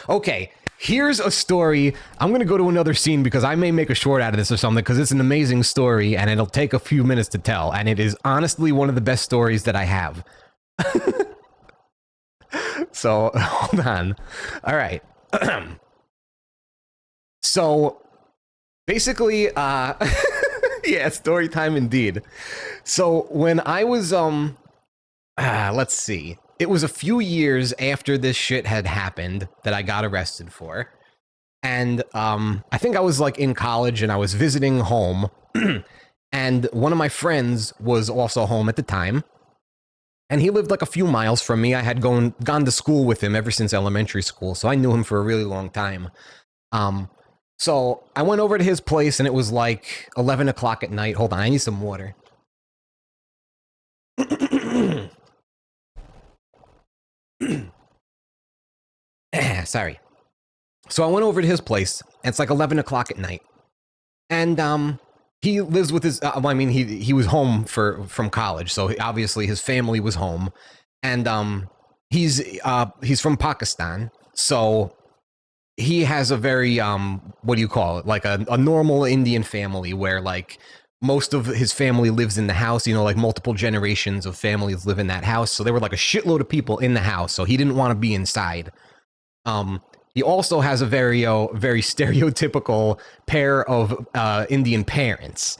Okay, here's a story. I'm going to go to another scene because I may make a short out of this or something because it's an amazing story and it'll take a few minutes to tell. And it is honestly one of the best stories that I have. So, hold on. All right. So, basically, yeah, story time indeed. So, when I was, let's see. It was a few years after this shit had happened that I got arrested for. And I think I was like in college and I was visiting home. And one of my friends was also home at the time. And he lived like a few miles from me. I had gone to school with him ever since elementary school. So I knew him for a really long time. So I went over to his place and it was like 11 o'clock at night. Hold on, I need some water. Sorry. So I went over to his place, and it's like 11 o'clock at night. And he lives with his, he was home from college, so obviously his family was home. And he's from Pakistan, so he has a very, what do you call it? Like a normal Indian family where like most of his family lives in the house, you know, like multiple generations of families live in that house. So there were like a shitload of people in the house. So he didn't want to be inside. He also has a very stereotypical pair of Indian parents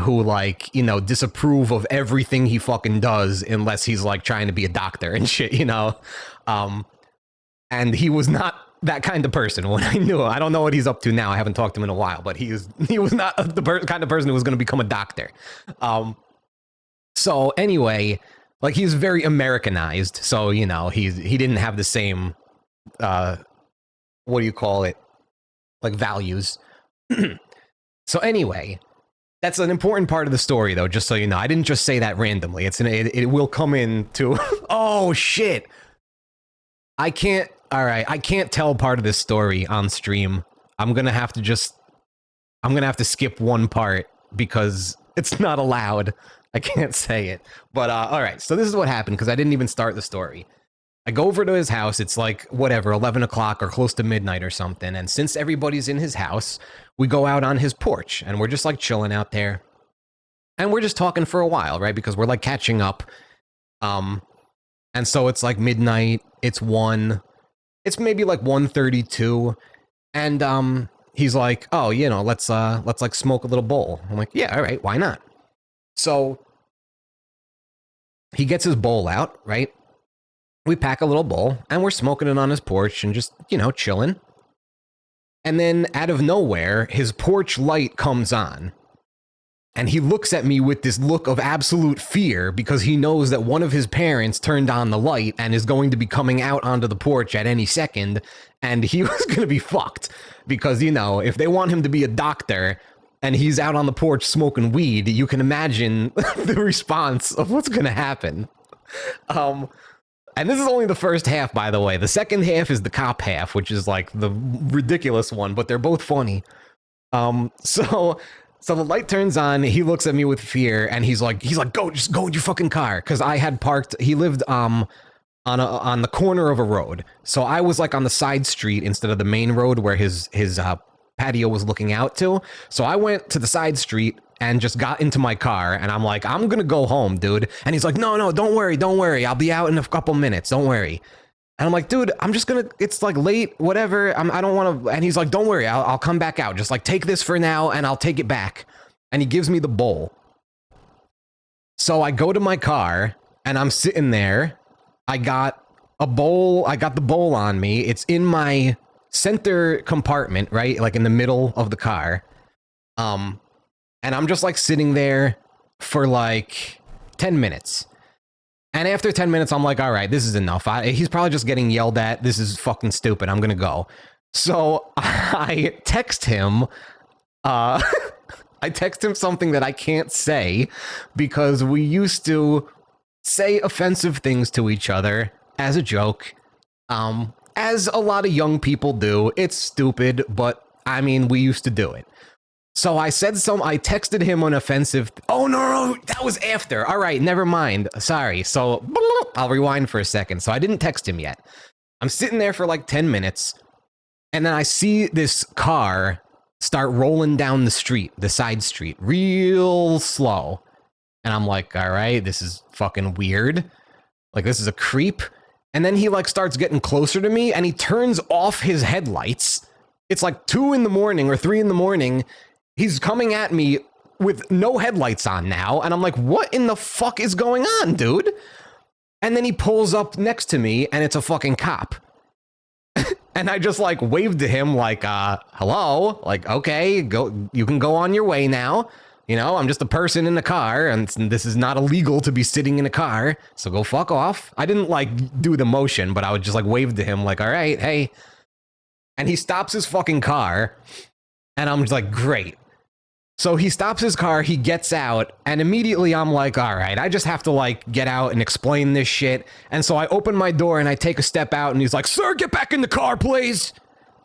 who like, you know, disapprove of everything he fucking does unless he's like trying to be a doctor and shit, you know. And he was not that kind of person when I knew him. I don't know what he's up to now. I haven't talked to him in a while, but he was not the kind of person who was going to become a doctor. So anyway, like he's very Americanized. So, you know, he didn't have the same, what do you call it? Like values. So anyway, that's an important part of the story though, just so you know. I didn't just say that randomly. It will come into, oh shit. I can't tell part of this story on stream. I'm gonna have to skip one part because it's not allowed. I can't say it. But all right, so this is what happened because I didn't even start the story. I go over to his house. It's like whatever, 11 o'clock or close to midnight or something. And since everybody's in his house, we go out on his porch and we're just like chilling out there. And we're just talking for a while, right? Because we're like catching up. And so it's like midnight. It's maybe like 1:32. And he's like, oh, you know, let's like smoke a little bowl. I'm like, yeah, all right, why not? So he gets his bowl out, right? We pack a little bowl and we're smoking it on his porch and just, you know, chilling. And then out of nowhere, his porch light comes on. And he looks at me with this look of absolute fear because he knows that one of his parents turned on the light and is going to be coming out onto the porch at any second. And he was going to be fucked because, you know, if they want him to be a doctor and he's out on the porch smoking weed, you can imagine the response of what's going to happen. And this is only the first half, by the way. The second half is the cop half, which is like the ridiculous one, but they're both funny. So the light turns on, he looks at me with fear, and he's like, just go in your fucking car. Cause I had parked, he lived on the corner of a road. So I was like on the side street instead of the main road where his patio was looking out to. So I went to the side street and just got into my car, and I'm like, I'm gonna go home, dude. And he's like, no, don't worry. I'll be out in a couple minutes, don't worry. And I'm like, dude, it's like late, whatever. I don't want to, and he's like, don't worry, I'll come back out. Just like take this for now and I'll take it back. And he gives me the bowl. So I go to my car and I'm sitting there. I got the bowl on me. It's in my center compartment, right? Like in the middle of the car. And I'm just like sitting there for like 10 minutes. And after 10 minutes, I'm like, all right, this is enough. He's probably just getting yelled at. This is fucking stupid. I'm going to go. So I text him. I text him something that I can't say because we used to say offensive things to each other as a joke. As a lot of young people do. It's stupid, but I mean, we used to do it. So I texted him an offensive. Oh, no, that was after. All right, never mind. Sorry. So I'll rewind for a second. So I didn't text him yet. I'm sitting there for like 10 minutes, and then I see this car start rolling down the street, the side street, real slow. And I'm like, all right, this is fucking weird. Like, this is a creep. And then he like starts getting closer to me, and he turns off his headlights. It's like 2 in the morning or 3 in the morning. He's coming at me with no headlights on now. And I'm like, what in the fuck is going on, dude? And then he pulls up next to me, and it's a fucking cop. And I just like waved to him like, hello, like, okay, go, you can go on your way now. You know, I'm just a person in the car, and this is not illegal to be sitting in a car, so go fuck off. I didn't like do the motion, but I would just like wave to him like, all right, hey. And he stops his fucking car, and I'm just like, great. So he stops his car, he gets out, and immediately I'm like, all right, I just have to like get out and explain this shit. And so I open my door and I take a step out, and he's like, sir, get back in the car, please.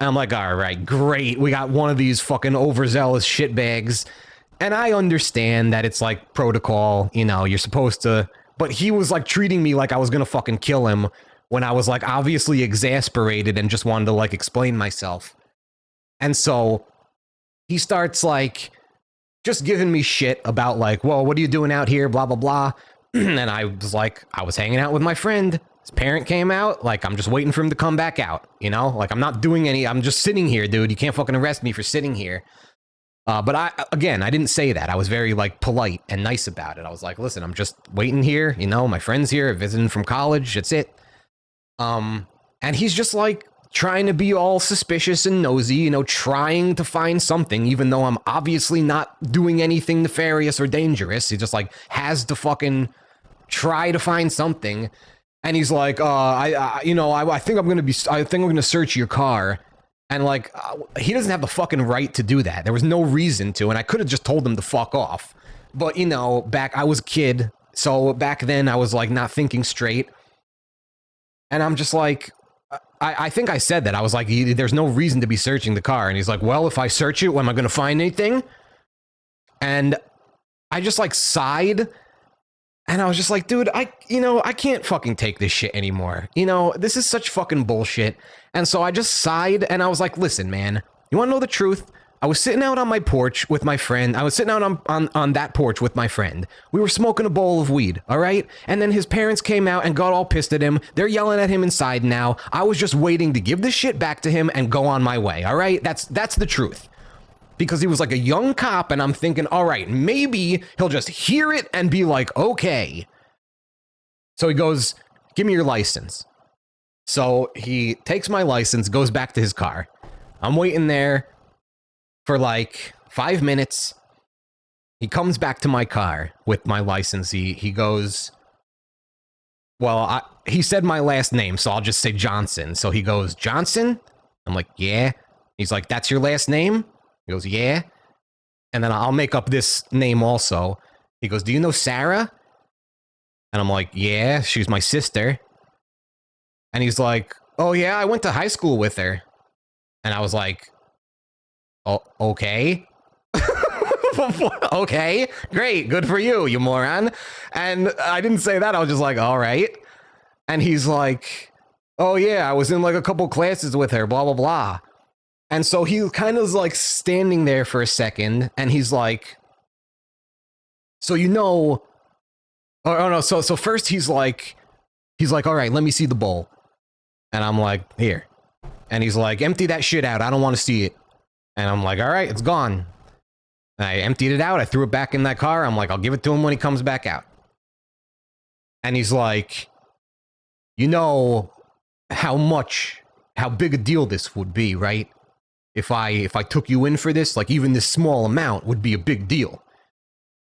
And I'm like, all right, great. We got one of these fucking overzealous shitbags. And I understand that it's like protocol, you know, you're supposed to, but he was like treating me like I was gonna fucking kill him when I was like obviously exasperated and just wanted to like explain myself. And so he starts like just giving me shit about like, well, what are you doing out here? Blah, blah, blah. And I was like, I was hanging out with my friend. His parent came out. Like, I'm just waiting for him to come back out. You know, like I'm not doing I'm just sitting here, dude. You can't fucking arrest me for sitting here. But I didn't say that. I was very like polite and nice about it. I was like, listen, I'm just waiting here. You know, my friend's here visiting from college. That's it. And he's just like trying to be all suspicious and nosy, you know, trying to find something, even though I'm obviously not doing anything nefarious or dangerous. He just like has to fucking try to find something. And he's like, I think I'm going to search your car. And like, he doesn't have the fucking right to do that. There was no reason to, and I could have just told him to fuck off. But you know, I was a kid. So back then I was like not thinking straight. And I'm just like, I think I said that. I was like, there's no reason to be searching the car. And he's like, well, if I search it, am I going to find anything? And I just like sighed. And I was just like, dude, I can't fucking take this shit anymore. You know, this is such fucking bullshit. And so I just sighed and I was like, listen, man, you want to know the truth? I was sitting out on my porch with my friend. I was sitting out on that porch with my friend. We were smoking a bowl of weed, all right? And then his parents came out and got all pissed at him. They're yelling at him inside now. I was just waiting to give this shit back to him and go on my way, all right? That's the truth. Because he was like a young cop, and I'm thinking, all right, maybe he'll just hear it and be like, okay. So he goes, give me your license. So he takes my license, goes back to his car. I'm waiting there for like 5 minutes. He comes back to my car with my license. He goes, well, he said my last name, so I'll just say Johnson. So he goes, Johnson? I'm like, yeah. He's like, that's your last name? He goes, yeah. And then I'll make up this name also. He goes, do you know Sarah? And I'm like, yeah, she's my sister. And he's like, oh yeah, I went to high school with her. And I was like, oh, okay. Okay, great, good for you, you moron. And I didn't say that, I was just like, all right. And he's like, oh yeah, I was in like a couple classes with her, blah, blah, blah. And so he kind of is like standing there for a second, and he's like, so you know, oh no, so first he's like, all right, let me see the bowl. And I'm like, here. And he's like, empty that shit out, I don't want to see it. And I'm like, all right, it's gone. And I emptied it out, I threw it back in that car, I'm like, I'll give it to him when he comes back out. And he's like, you know how big a deal this would be, right? If I took you in for this, like even this small amount would be a big deal.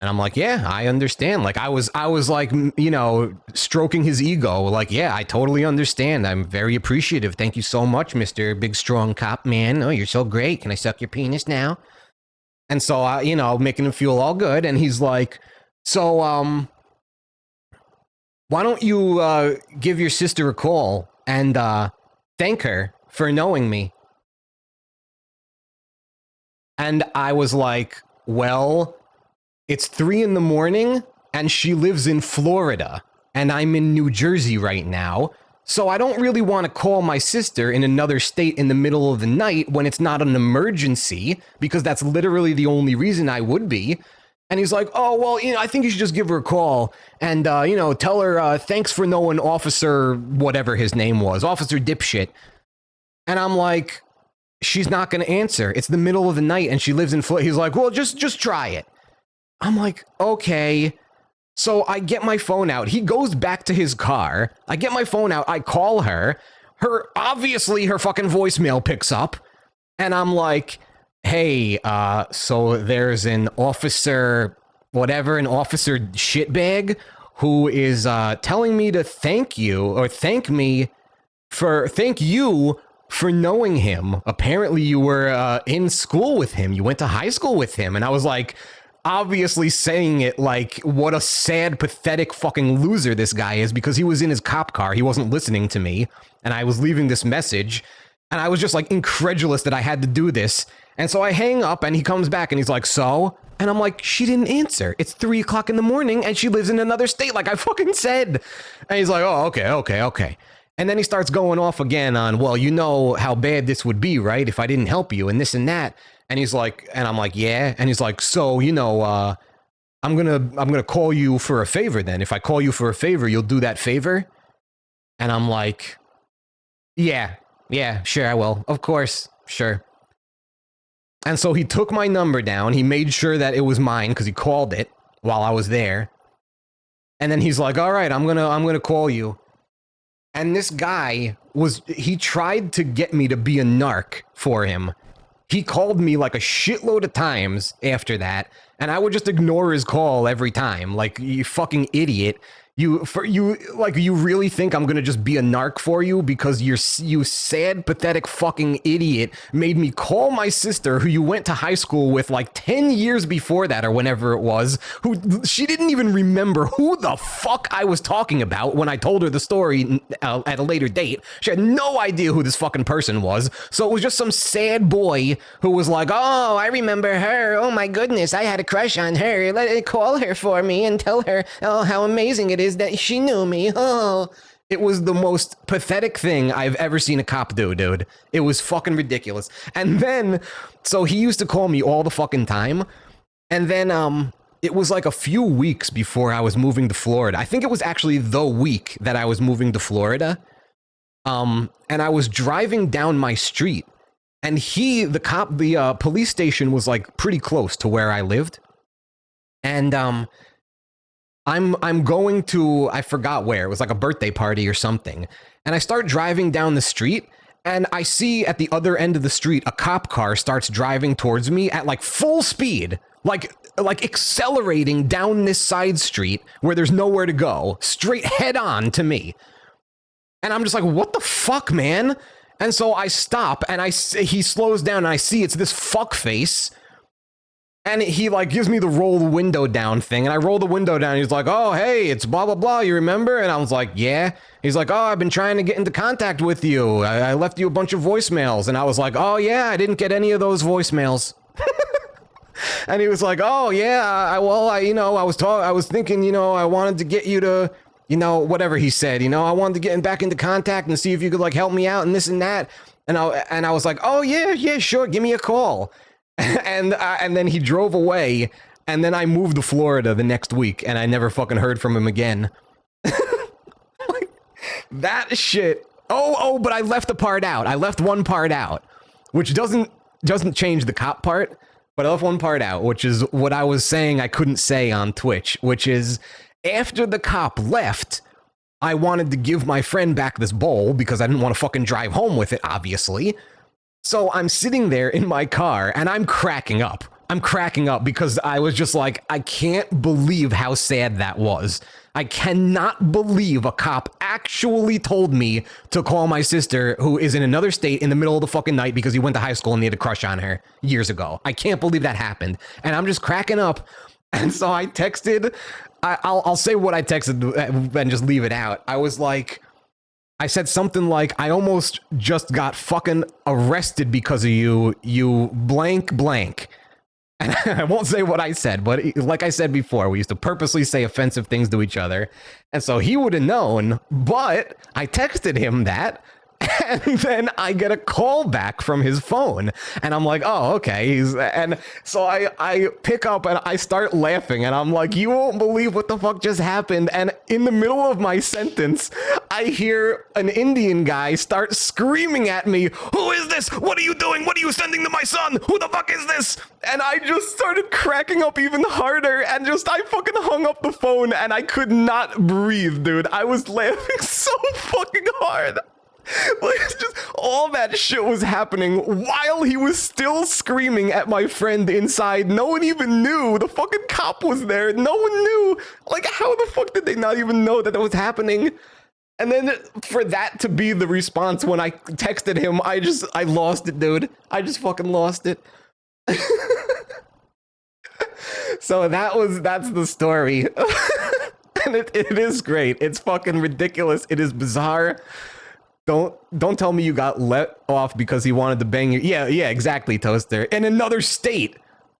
And I'm like, yeah, I understand. Like I was like, you know, stroking his ego. Like, yeah, I totally understand. I'm very appreciative. Thank you so much, Mr. Big Strong Cop Man. Oh, you're so great. Can I suck your penis now? And so I, you know, making him feel all good. And he's like, so, why don't you give your sister a call and thank her for knowing me? And I was like, well, it's 3 a.m. and she lives in Florida and I'm in New Jersey right now. So I don't really want to call my sister in another state in the middle of the night when it's not an emergency, because that's literally the only reason I would be. And he's like, oh, well, I think you should just give her a call and, tell her, thanks for knowing Officer, whatever his name was, Officer Dipshit. And I'm like, she's not going to answer. It's the middle of the night and she lives in Florida. He's like, well, just try it. I'm like, okay. So I get my phone out. He goes back to his car. I get my phone out. I call her. Obviously her fucking voicemail picks up. And I'm like, hey, so there's an officer, whatever, an officer shitbag who is telling me to thank you or thank you for knowing him. Apparently you were in school with him. You went to high school with him. And I was like, obviously saying it like what a sad, pathetic fucking loser this guy is, because he was in his cop car. He wasn't listening to me. And I was leaving this message. And I was just like incredulous that I had to do this. And so I hang up and he comes back and he's like, so? And I'm like, she didn't answer. It's 3 o'clock in the morning and she lives in another state like I fucking said. And he's like, oh, okay. And then he starts going off again on, well, you know how bad this would be, right? If I didn't help you and this and that. And he's like, and I'm like, yeah. And he's like, so, I'm gonna call you for a favor then. If I call you for a favor, you'll do that favor? And I'm like, yeah, sure I will. Of course, sure. And so he took my number down. He made sure that it was mine because he called it while I was there. And then he's like, all right, I'm gonna call you. And this guy he tried to get me to be a narc for him. He called me like a shitload of times after that, and I would just ignore his call every time. Like, you fucking idiot. You really think I'm gonna just be a narc for you because you sad, pathetic fucking idiot made me call my sister, who you went to high school with like 10 years before that or whenever it was, who she didn't even remember who the fuck I was talking about when I told her the story at a later date. She had no idea who this fucking person was. So it was just some sad boy who was like, oh, I remember her. Oh my goodness, I had a crush on her. Let it call her for me and tell her, oh, how amazing it is that she knew me. Oh, it was the most pathetic thing I've ever seen a cop do, dude. It was fucking ridiculous. And then, so he used to call me all the fucking time. And then, it was like a few weeks before I was moving to Florida. I think it was actually the week that I was moving to Florida. And I was driving down my street, and the police station was like pretty close to where I lived. And, I'm going to, I forgot where, it was like a birthday party or something. And I start driving down the street, and I see at the other end of the street, a cop car starts driving towards me at like full speed, like accelerating down this side street where there's nowhere to go, straight head on to me. And I'm just like, what the fuck, man? And so I stop, and he slows down, and I see it's this fuck face. And he like gives me the roll the window down thing, and I roll the window down. He's like, oh, hey, it's blah, blah, blah. You remember? And I was like, yeah. He's like, oh, I've been trying to get into contact with you. I left you a bunch of voicemails. And I was like, oh, yeah, I didn't get any of those voicemails. And he was like, oh, yeah, I was thinking, I wanted to get you to, whatever he said, I wanted to get back into contact and see if you could like help me out and this and that. And I was like, oh, yeah, sure. Give me a call. And then he drove away, and then I moved to Florida the next week, and I never fucking heard from him again. Like, that shit. Oh, but I left a part out. I left one part out, which doesn't change the cop part, but I left one part out, which is what I was saying I couldn't say on Twitch, which is after the cop left, I wanted to give my friend back this bowl because I didn't want to fucking drive home with it, obviously. So I'm sitting there in my car, and I'm cracking up. Because I was just like, I can't believe how sad that was. I cannot believe a cop actually told me to call my sister, who is in another state, in the middle of the fucking night because he went to high school and he had a crush on her years ago. I can't believe that happened. And I'm just cracking up. And so I texted, I'll say what I texted and just leave it out. I said something like, I almost just got fucking arrested because of you blank blank. And I won't say what I said, but like I said before, we used to purposely say offensive things to each other. And so he would have known, but I texted him that. And then I get a call back from his phone, and I'm like, oh, okay. And so I pick up and I start laughing, and I'm like, you won't believe what the fuck just happened. And in the middle of my sentence, I hear an Indian guy start screaming at me, who is this? What are you doing? What are you sending to my son? Who the fuck is this? And I just started cracking up even harder, and I fucking hung up the phone, and I could not breathe, dude. I was laughing so fucking hard. Like, just all that shit was happening while he was still screaming at my friend inside. No one even knew. The fucking cop was there. No one knew. Like, how the fuck did they not even know that was happening? And then for that to be the response when I texted him, I lost it, dude. I just fucking lost it. So that's the story. And it is great. It's fucking ridiculous. It is bizarre. Don't tell me you got let off because he wanted to bang you. Yeah, exactly, Toaster. In another state,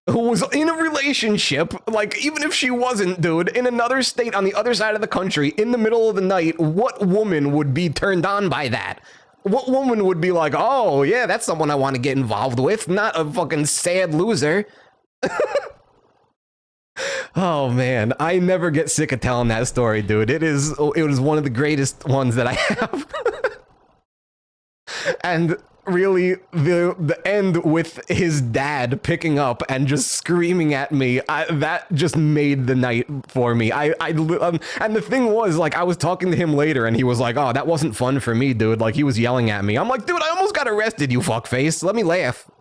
who was in a relationship, like, even if she wasn't, dude, in another state on the other side of the country, in the middle of the night, what woman would be turned on by that? What woman would be like, oh, yeah, that's someone I want to get involved with, not a fucking sad loser. Oh man, I never get sick of telling that story, dude. It was one of the greatest ones that I have. And really, the end with his dad picking up and just screaming at me, that just made the night for me. And the thing was, like, I was talking to him later, and he was like, "Oh, that wasn't fun for me, dude." Like, he was yelling at me. I'm like, "Dude, I almost got arrested, you fuckface. Let me laugh."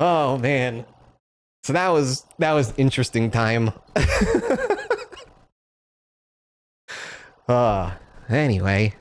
Oh man, so that was interesting time. Anyway.